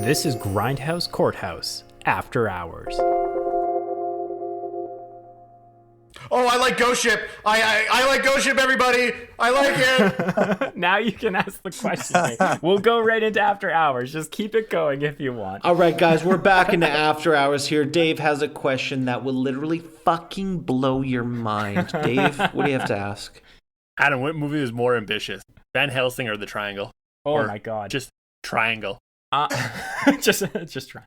This is Grindhouse Courthouse, After Hours. Oh, I like Ghostship. I like Ghostship, everybody. I like it. Now you can ask the question. Mate. We'll go right into After Hours. Just keep it going if you want. All right, guys, we're back into After Hours here. Dave has a question that will literally fucking blow your mind. Dave, what do you have to ask? Adam, what movie was more ambitious? Van Helsing or The Triangle? Oh Or my god. Just Triangle. Just try.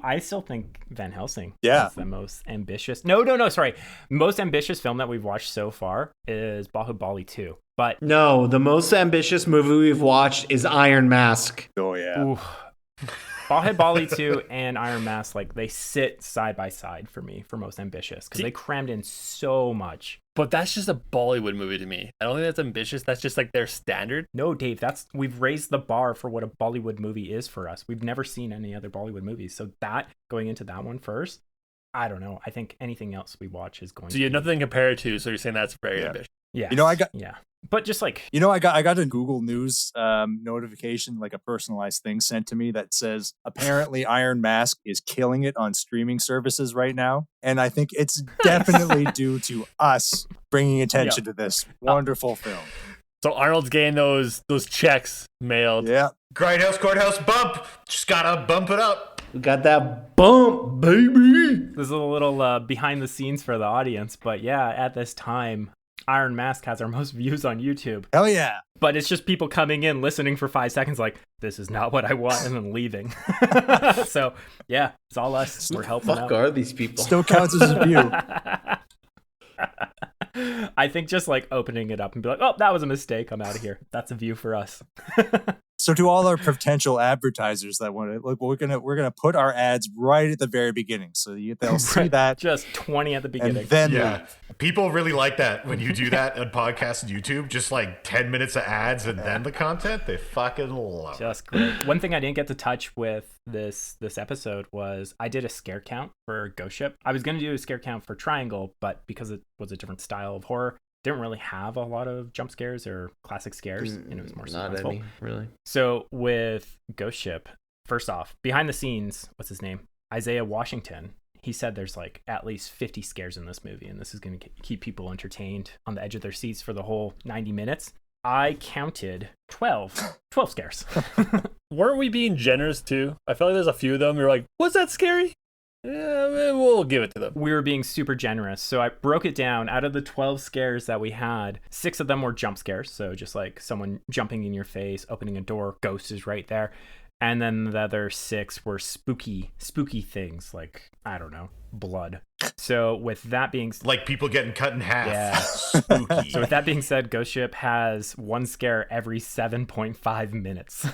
I still think Van Helsing is the most ambitious. No, sorry. Most ambitious film that we've watched so far is Bahubali 2. But no, the most ambitious movie we've watched is Iron Mask. Oh yeah. Bahubali 2 and Iron Mask, like, they sit side by side for me for most ambitious because they crammed in so much. But that's just a Bollywood movie to me. I don't think that's ambitious. That's just like their standard. No, Dave, we've raised the bar for what a Bollywood movie is for us. We've never seen any other Bollywood movies. So going into that one first, I don't know. I think anything else we watch is going to So you have nothing to compare it to, so you're saying that's very ambitious. Yeah. Yeah. But just like, I got a Google News notification, like a personalized thing sent to me that says apparently Iron Mask is killing it on streaming services right now, and I think it's definitely due to us bringing attention to this wonderful film. So Arnold's getting those checks mailed. Yeah. Grindhouse Courthouse bump. Just gotta bump it up. We got that bump, baby. This is a little behind the scenes for the audience, but yeah, at this time, Iron Mask has our most views on YouTube. Hell yeah. But it's just people coming in, listening for 5 seconds like, this is not what I want, and then leaving. So, yeah, it's all us. We're helping out. Fuck are these people? Still counts as a view. I think just like opening it up and be like, oh, that was a mistake. I'm out of here. That's a view for us. So to all our potential advertisers that want to look, we're gonna put our ads right at the very beginning, so they'll see that. Just 20 at the beginning. And then leave. People really like that when you do that on podcasts and YouTube. Just like 10 minutes of ads and then the content. They fucking love it. Just great. One thing I didn't get to touch with this episode was I did a scare count for Ghostship. I was going to do a scare count for Triangle, but because it was a different style of horror, didn't really have a lot of jump scares or classic scares, and it was more not suspenseful. any, really. So with Ghostship, first off, behind the scenes, what's his name? Isaiah Washington. He said there's like at least 50 scares in this movie, and this is going to keep people entertained on the edge of their seats for the whole 90 minutes. I counted 12 scares. Weren't we being generous too? I felt like there's a few of them. We were like, was that scary? Yeah, we'll give it to them. We were being super generous. So I broke it down. Out of the 12 scares that we had, 6 of them were jump scares. So just like someone jumping in your face, opening a door, ghost is right there. And then the other 6 were spooky things like, I don't know, blood. So with that being like people getting cut in half. Yeah. Spooky. So with that being said, Ghostship has one scare every 7.5 minutes.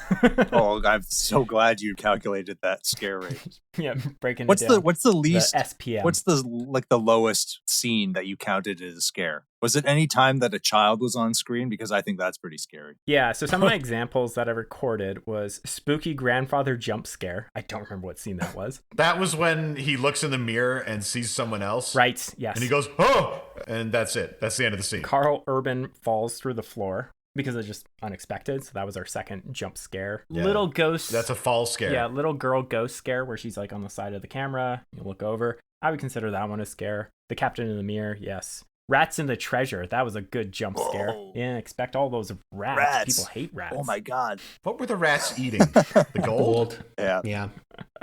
Oh, I'm so glad you calculated that scare rate. Yeah, breaking it down. What's the least SPM? What's the lowest scene that you counted as a scare? Was it any time that a child was on screen? Because I think that's pretty scary. Yeah, so some of my examples that I recorded was spooky grandfather jump scare. I don't remember what scene that was. That was when he looks in the mirror and sees someone else. Right, yes. And he goes, oh! And that's it. That's the end of the scene. Carl Urban falls through the floor because it's just unexpected. So that was our second jump scare. Yeah. Little ghost. That's a fall scare. Yeah, little girl ghost scare where she's like on the side of the camera. You look over. I would consider that one a scare. The captain in the mirror, yes. Rats in the treasure. That was a good jump scare. Yeah, expect all those rats. People hate rats. Oh my god. What were the rats eating? The gold? Yeah.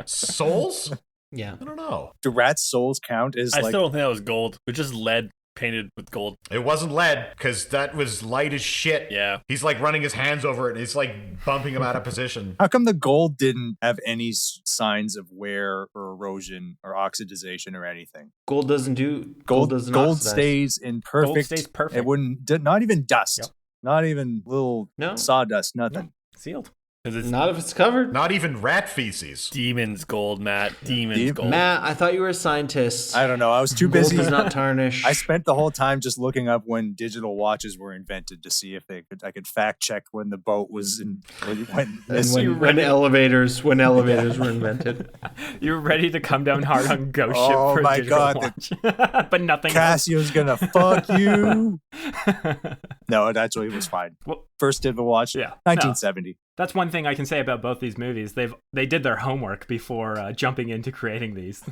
Souls? Yeah. I don't know. Do rats' souls count as I like... still don't think that was gold. It was just lead painted with gold. It wasn't lead, because that was light as shit. Yeah. He's like running his hands over it, and it's like bumping him out of position. How come the gold didn't have any signs of wear or erosion or oxidization or anything? Gold doesn't do... Gold oxidize. stays in perfect... Gold stays perfect. It wouldn't... Not even dust. Yep. Not even little sawdust. Nothing. Sealed. Because it's Not if it's covered. Not even rat feces. Demon's gold, Matt. Demon's gold. Matt, I thought you were a scientist. I don't know. I was too Gold busy. does not tarnish. I spent the whole time just looking up when digital watches were invented to see if I could fact check when the boat was in when elevators were invented. You're ready to come down hard on Ghostship for a my digital God, watch. But nothing Casio's gonna fuck you. No, it actually was fine. Well, first did the watch. Yeah. 1970. That's one thing I can say about both these movies. They did their homework before jumping into creating these.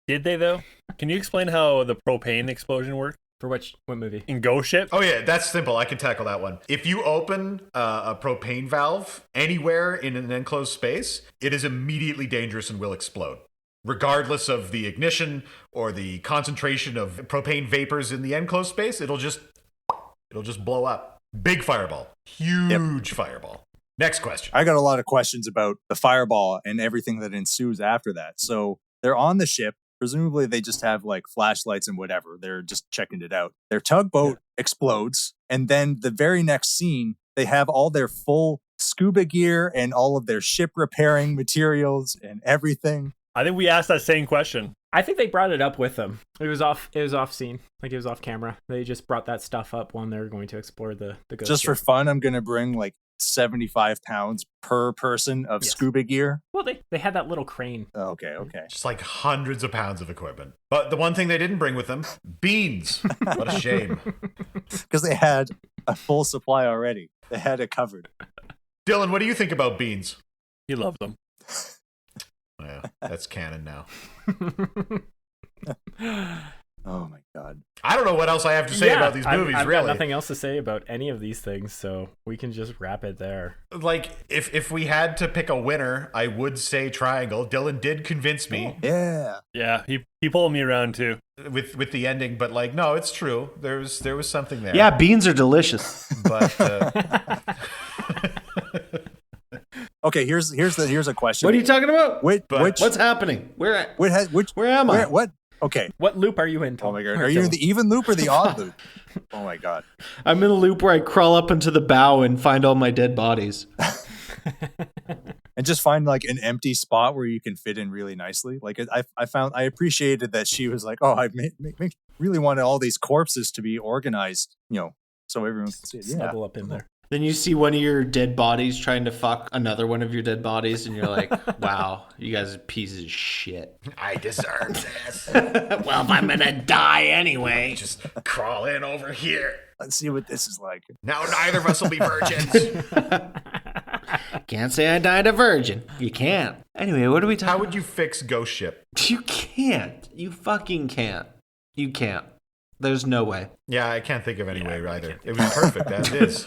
Did they though? Can you explain how the propane explosion worked? For what movie? In Ghostship? Oh yeah, that's simple. I can tackle that one. If you open a propane valve anywhere in an enclosed space, it is immediately dangerous and will explode. Regardless of the ignition or the concentration of propane vapors in the enclosed space, it'll just blow up. Big fireball. Huge fireball. Next question. I got a lot of questions about the fireball and everything that ensues after that. So they're on the ship. Presumably they just have like flashlights and whatever. They're just checking it out. Their tugboat explodes. And then the very next scene, they have all their full scuba gear and all of their ship repairing materials and everything. I think we asked that same question. I think they brought it up with them. It was off scene. Like it was off camera. They just brought that stuff up when they were going to explore the ghost Just ship. for fun, I'm going to bring like 75 pounds per person of scuba gear. Well, they had that little crane. Okay. Just like hundreds of pounds of equipment. But the one thing they didn't bring with them, beans. What a shame. Because they had a full supply already. They had it covered. Dylan, what do you think about beans? He loved them. Yeah, that's canon now. Oh my God. I don't know what else I have to say about these movies, I've really. got nothing else to say about any of these things, so we can just wrap it there. Like, if we had to pick a winner, I would say Triangle. Dylan did convince me Yeah. Yeah, he pulled me around too. with the ending, but like, no, it's true. There was something there. Yeah, beans are delicious. But Okay, here's a question. What are you talking about? What's happening? Where am I? What? Okay. What loop are you in, Tom? Oh my God. Are you in the even loop or the odd loop? Oh my God. I'm in a loop where I crawl up into the bow and find all my dead bodies. And just find like an empty spot where you can fit in really nicely. Like I appreciated that she was like, oh, I really wanted all these corpses to be organized, so everyone can see it. Yeah. Snuggle up in there. Then you see one of your dead bodies trying to fuck another one of your dead bodies, and you're like, wow, you guys are pieces of shit. I deserve this. Well, if I'm gonna die anyway. Just crawl in over here. Let's see what this is like. Now neither of us will be virgins. Can't say I died a virgin. You can't. Anyway, what are we talking How would you fix Ghostship? You can't. You fucking can't. You can't. There's no way. Yeah, I can't think of any way either. It was perfect as it is.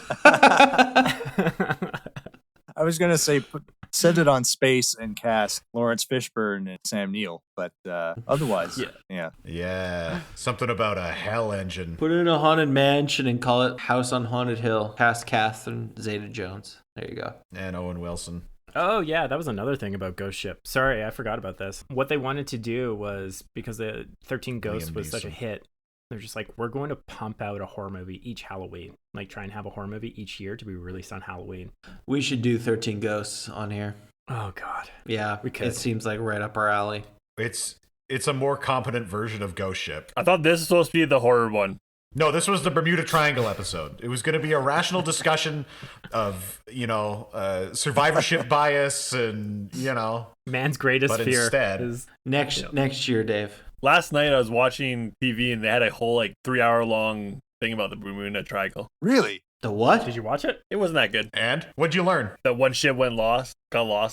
I was gonna say set it on space and cast Lawrence Fishburne and Sam Neill, but otherwise, yeah. Yeah, something about a hell engine. Put it in a haunted mansion and call it House on Haunted Hill. Cast Catherine Zeta-Jones. There you go. And Owen Wilson. Oh, yeah, that was another thing about Ghostship. Sorry, I forgot about this. What they wanted to do was, because the 13 Ghosts was such a hit, they're just like, we're going to pump out a horror movie each Halloween. Like, try and have a horror movie each year to be released on Halloween. We should do 13 Ghosts on here. Oh, God. Yeah, we could. It seems like right up our alley. It's a more competent version of Ghostship. I thought this was supposed to be the horror one. No, this was the Bermuda Triangle episode. It was going to be a rational discussion of, survivorship bias and, man's greatest but fear instead, is next year, Dave. Last night I was watching TV and they had a whole 3-hour long thing about the Bermuda Triangle. Really? The what? Did you watch it? It wasn't that good. And what'd you learn? That one ship got lost,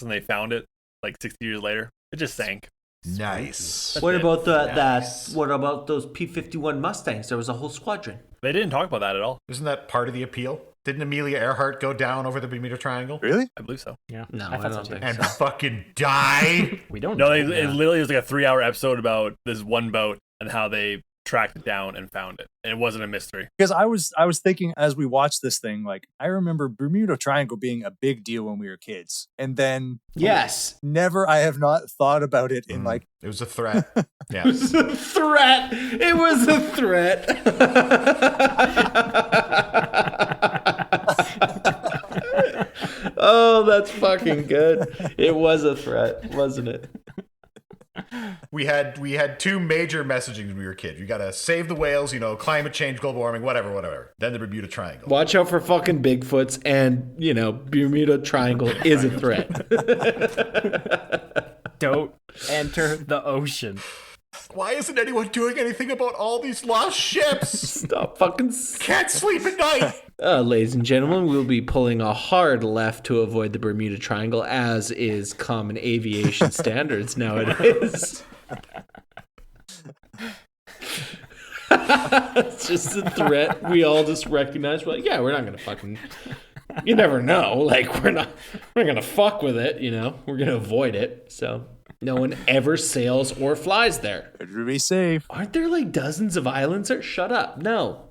and they found it 60 years later. It just sank. Nice. What about Nice. What about those P-51 Mustangs? There was a whole squadron. They didn't talk about that at all. Isn't that part of the appeal? Didn't Amelia Earhart go down over the Bermuda Triangle? Really? I believe so. Yeah. No, I I thought don't so, think too. And fucking die? We don't No, know. it literally was a 3-hour episode about this one boat and how they tracked it down and found it. And it wasn't a mystery. Because I was thinking as we watched this thing, I remember Bermuda Triangle being a big deal when we were kids. And then Yes. I have not thought about it in It was a threat. Yeah. It was a threat. It was a threat. Oh, that's fucking good. It was a threat, wasn't it? We had two major messaging when we were kids. You gotta save the whales, climate change, global warming, whatever. Then the Bermuda Triangle. Watch out for fucking Bigfoots, and Bermuda Triangle is a threat. Don't enter the ocean. Why isn't anyone doing anything about all these lost ships? Stop fucking. Can't sleep at night. Ladies and gentlemen, we'll be pulling a hard left to avoid the Bermuda Triangle, as is common aviation standards nowadays. It's just a threat we all just recognize. We're like, yeah, we're not gonna fucking. You never know. Like, we're not gonna fuck with it. You know, we're gonna avoid it. So no one ever sails or flies there. Better be safe. Aren't there like dozens of islands there? Shut up. No.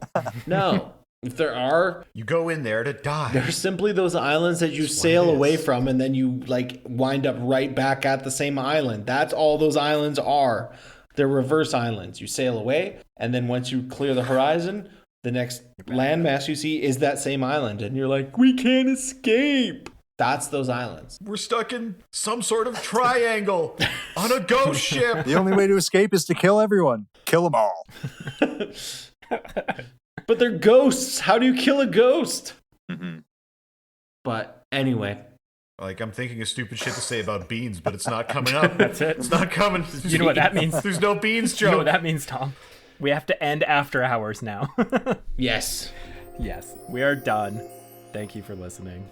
If there are, You go in there to die. they're simply those islands that you sail away from, and then you like wind up right back at the same island. That's all those islands are. They're reverse islands. You sail away, and then once you clear the horizon, the next landmass you see is that same island, and you're like, we can't escape. That's those islands. We're stuck in some sort of triangle on a ghost ship. The only way to escape is to kill everyone. Kill them all. But they're ghosts. How do you kill a ghost? Mm-hmm. But anyway. Like, I'm thinking of stupid shit to say about beans, but it's not coming up. That's it. It's not coming. You know what that means? There's no beans joke. You know what that means, Tom? We have to end after hours now. Yes. Yes, we are done. Thank you for listening.